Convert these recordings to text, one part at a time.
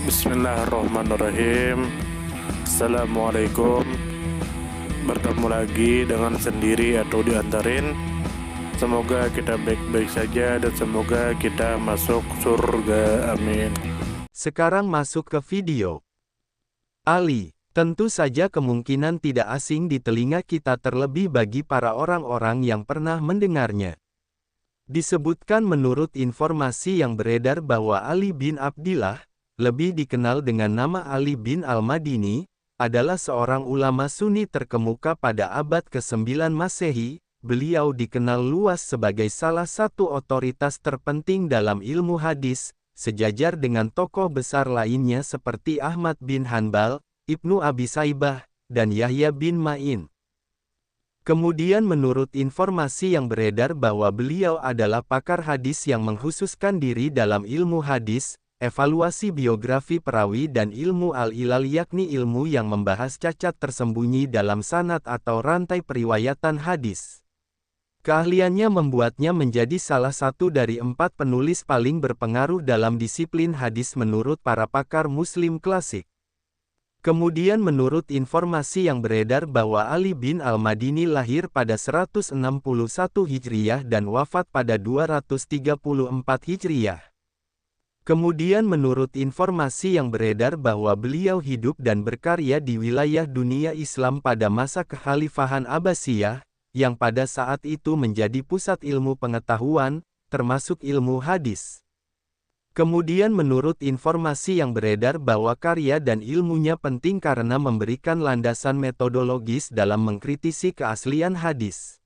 Bismillahirrahmanirrahim. Assalamualaikum. Bertemu lagi dengan sendiri atau diantarin. Semoga kita baik-baik saja dan semoga kita masuk surga. Amin. Sekarang masuk ke video. Ali, tentu saja kemungkinan tidak asing di telinga kita terlebih bagi para orang-orang yang pernah mendengarnya. Disebutkan menurut informasi yang beredar bahwa Ali bin Abdillah, lebih dikenal dengan nama Ali bin Al-Madini, adalah seorang ulama Sunni terkemuka pada abad ke-9 Masehi. Beliau dikenal luas sebagai salah satu otoritas terpenting dalam ilmu hadis, sejajar dengan tokoh besar lainnya seperti Ahmad bin Hanbal, Ibnu Abi Saibah, dan Yahya bin Ma'in. Kemudian menurut informasi yang beredar bahwa beliau adalah pakar hadis yang mengkhususkan diri dalam ilmu hadis, evaluasi biografi perawi dan ilmu al-ilal, yakni ilmu yang membahas cacat tersembunyi dalam sanad atau rantai periwayatan hadis. Keahliannya membuatnya menjadi salah satu dari 4 penulis paling berpengaruh dalam disiplin hadis menurut para pakar Muslim klasik. Kemudian menurut informasi yang beredar bahwa Ali bin Al-Madini lahir pada 161 Hijriyah dan wafat pada 234 Hijriyah. Kemudian menurut informasi yang beredar bahwa beliau hidup dan berkarya di wilayah dunia Islam pada masa kekhalifahan Abbasiyah, yang pada saat itu menjadi pusat ilmu pengetahuan, termasuk ilmu hadis. Kemudian menurut informasi yang beredar bahwa karya dan ilmunya penting karena memberikan landasan metodologis dalam mengkritisi keaslian hadis.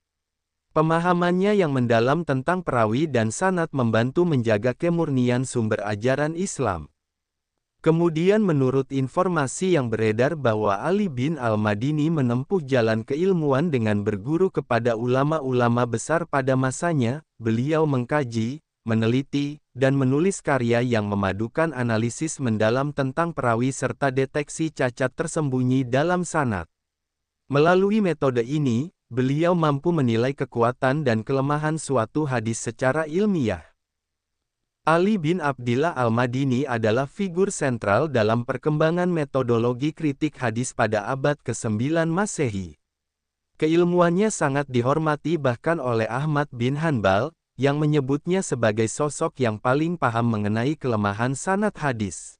Pemahamannya yang mendalam tentang perawi dan sanad membantu menjaga kemurnian sumber ajaran Islam. Kemudian menurut informasi yang beredar bahwa Ali bin Al-Madini menempuh jalan keilmuan dengan berguru kepada ulama-ulama besar pada masanya. Beliau mengkaji, meneliti, dan menulis karya yang memadukan analisis mendalam tentang perawi serta deteksi cacat tersembunyi dalam sanad. Melalui metode ini, beliau mampu menilai kekuatan dan kelemahan suatu hadis secara ilmiah. Ali bin Abdillah Al-Madini adalah figur sentral dalam perkembangan metodologi kritik hadis pada abad ke-9 Masehi. Keilmuannya sangat dihormati bahkan oleh Ahmad bin Hanbal, yang menyebutnya sebagai sosok yang paling paham mengenai kelemahan sanad hadis.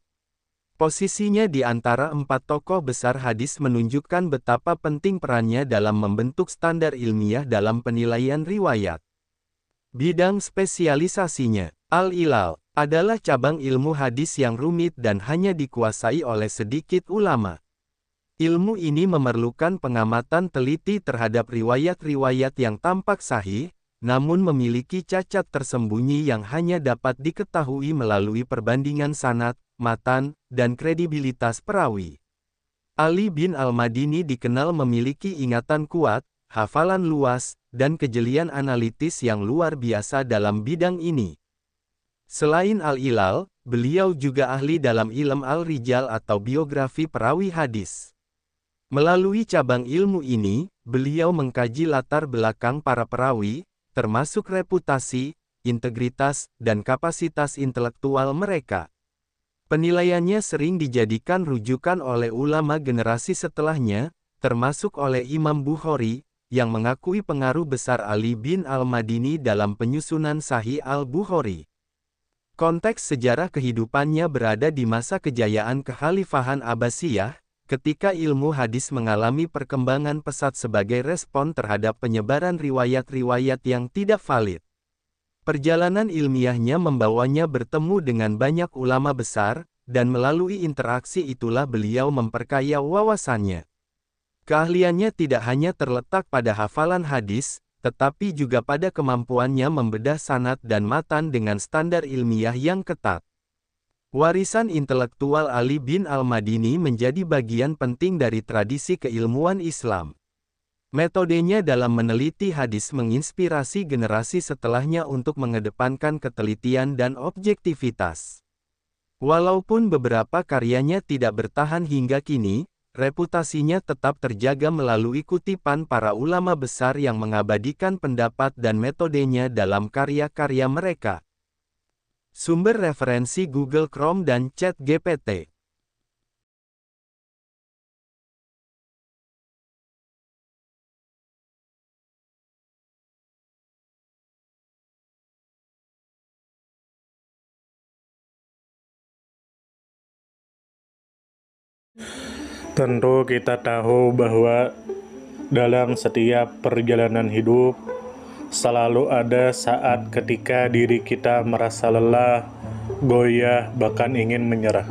Posisinya di antara 4 tokoh besar hadis menunjukkan betapa penting perannya dalam membentuk standar ilmiah dalam penilaian riwayat. Bidang spesialisasinya, al-ilal, adalah cabang ilmu hadis yang rumit dan hanya dikuasai oleh sedikit ulama. Ilmu ini memerlukan pengamatan teliti terhadap riwayat-riwayat yang tampak sahih, namun memiliki cacat tersembunyi yang hanya dapat diketahui melalui perbandingan sanad, matan, dan kredibilitas perawi. Ali bin Al-Madini dikenal memiliki ingatan kuat, hafalan luas, dan kejelian analitis yang luar biasa dalam bidang ini. Selain al-ilal, beliau juga ahli dalam ilmu al-rijal atau biografi perawi hadis. Melalui cabang ilmu ini, beliau mengkaji latar belakang para perawi, termasuk reputasi, integritas, dan kapasitas intelektual mereka. Penilaiannya sering dijadikan rujukan oleh ulama generasi setelahnya, termasuk oleh Imam Bukhari, yang mengakui pengaruh besar Ali bin Al-Madini dalam penyusunan Sahih Al-Bukhari. Konteks sejarah kehidupannya berada di masa kejayaan kekhalifahan Abbasiyah, ketika ilmu hadis mengalami perkembangan pesat sebagai respon terhadap penyebaran riwayat-riwayat yang tidak valid. Perjalanan ilmiahnya membawanya bertemu dengan banyak ulama besar, dan melalui interaksi itulah beliau memperkaya wawasannya. Keahliannya tidak hanya terletak pada hafalan hadis, tetapi juga pada kemampuannya membedah sanad dan matan dengan standar ilmiah yang ketat. Warisan intelektual Ali bin Al-Madini menjadi bagian penting dari tradisi keilmuan Islam. Metodenya dalam meneliti hadis menginspirasi generasi setelahnya untuk mengedepankan ketelitian dan objektivitas. Walaupun beberapa karyanya tidak bertahan hingga kini, reputasinya tetap terjaga melalui kutipan para ulama besar yang mengabadikan pendapat dan metodenya dalam karya-karya mereka. Sumber referensi Google Chrome dan ChatGPT. Tentu kita tahu bahwa dalam setiap perjalanan hidup selalu ada saat ketika diri kita merasa lelah, goyah, bahkan ingin menyerah.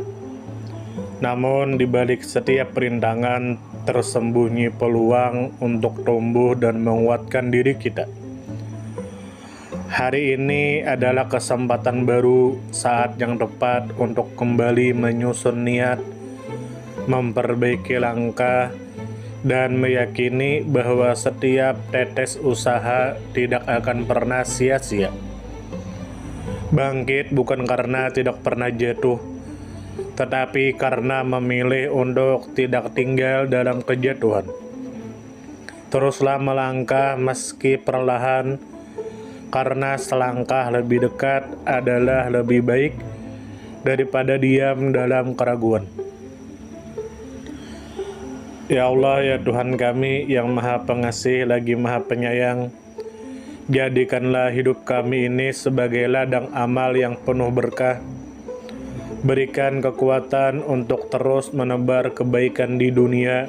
Namun di balik setiap perintangan tersembunyi peluang untuk tumbuh dan menguatkan diri kita. Hari ini adalah kesempatan baru, saat yang tepat untuk kembali menyusun niat, memperbaiki langkah, dan meyakini bahwa setiap tetes usaha tidak akan pernah sia-sia. Bangkit bukan karena tidak pernah jatuh, tetapi karena memilih untuk tidak tinggal dalam kejatuhan. Teruslah melangkah meski perlahan, karena selangkah lebih dekat adalah lebih baik daripada diam dalam keraguan. Ya Allah, ya Tuhan kami yang Maha Pengasih lagi Maha Penyayang, jadikanlah hidup kami ini sebagai ladang amal yang penuh berkah. Berikan kekuatan untuk terus menebar kebaikan di dunia.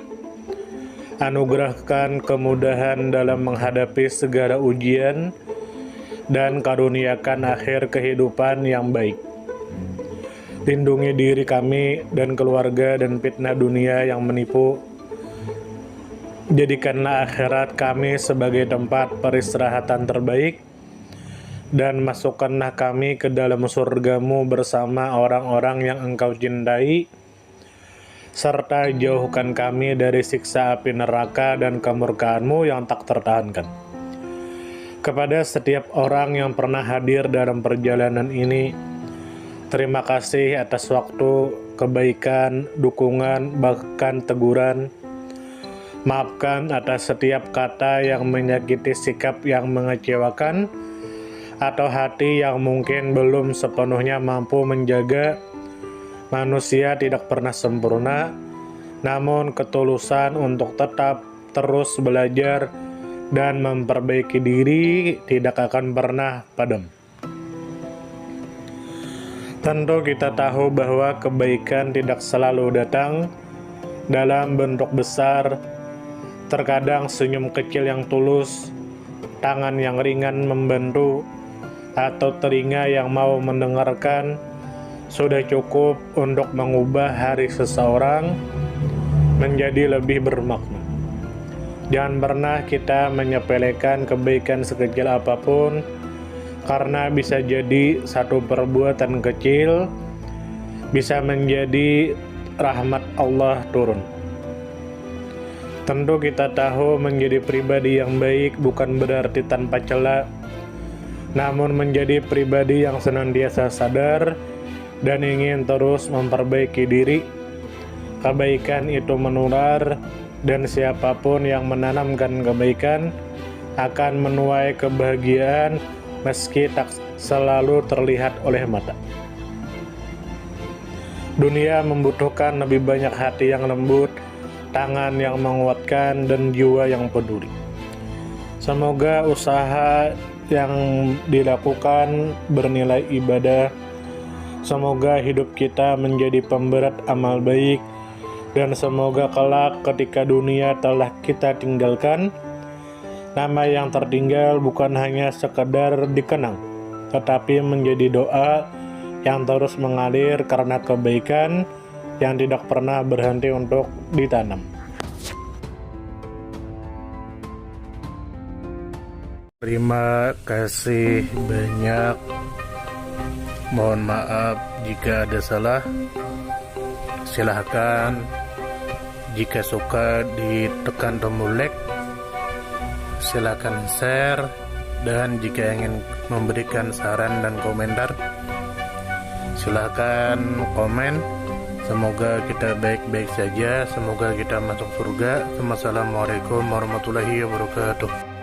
Anugerahkan kemudahan dalam menghadapi segala ujian, dan karuniakan akhir kehidupan yang baik. Lindungi diri kami dan keluarga dan fitnah dunia yang menipu. Jadikanlah akhirat kami sebagai tempat peristirahatan terbaik, dan masukkanlah kami ke dalam surga-Mu bersama orang-orang yang Engkau cintai, serta jauhkan kami dari siksa api neraka dan kemurkaan-Mu yang tak tertahankan. Kepada setiap orang yang pernah hadir dalam perjalanan ini, terima kasih atas waktu, kebaikan, dukungan, bahkan teguran. Maafkan atas setiap kata yang menyakiti, sikap yang mengecewakan, atau hati yang mungkin belum sepenuhnya mampu menjaga. Manusia tidak pernah sempurna, namun ketulusan untuk tetap terus belajar dan memperbaiki diri tidak akan pernah padam. Tentu kita tahu bahwa kebaikan tidak selalu datang dalam bentuk besar. Terkadang senyum kecil yang tulus, tangan yang ringan membantu, atau telinga yang mau mendengarkan sudah cukup untuk mengubah hari seseorang menjadi lebih bermakna. Jangan pernah kita menyepelekan kebaikan sekecil apapun, karena bisa jadi satu perbuatan kecil bisa menjadi rahmat Allah turun. Tentu kita tahu menjadi pribadi yang baik bukan berarti tanpa celah, namun menjadi pribadi yang senantiasa sadar dan ingin terus memperbaiki diri. Kebaikan itu menular, dan siapapun yang menanamkan kebaikan akan menuai kebahagiaan meski tak selalu terlihat oleh mata. Dunia membutuhkan lebih banyak hati yang lembut, tangan yang menguatkan, dan jiwa yang peduli. Semoga usaha yang dilakukan bernilai ibadah. Semoga hidup kita menjadi pemberat amal baik, dan semoga kelak ketika dunia telah kita tinggalkan, nama yang tertinggal bukan hanya sekedar dikenang, tetapi menjadi doa yang terus mengalir karena kebaikan yang tidak pernah berhenti untuk ditanam. Terima kasih banyak. Mohon maaf jika ada salah. Silahkan jika suka ditekan tombol like, silahkan share, dan jika ingin memberikan saran dan komentar, silahkan komen. Semoga kita baik-baik saja, semoga kita masuk surga. Wassalamualaikum warahmatullahi wabarakatuh.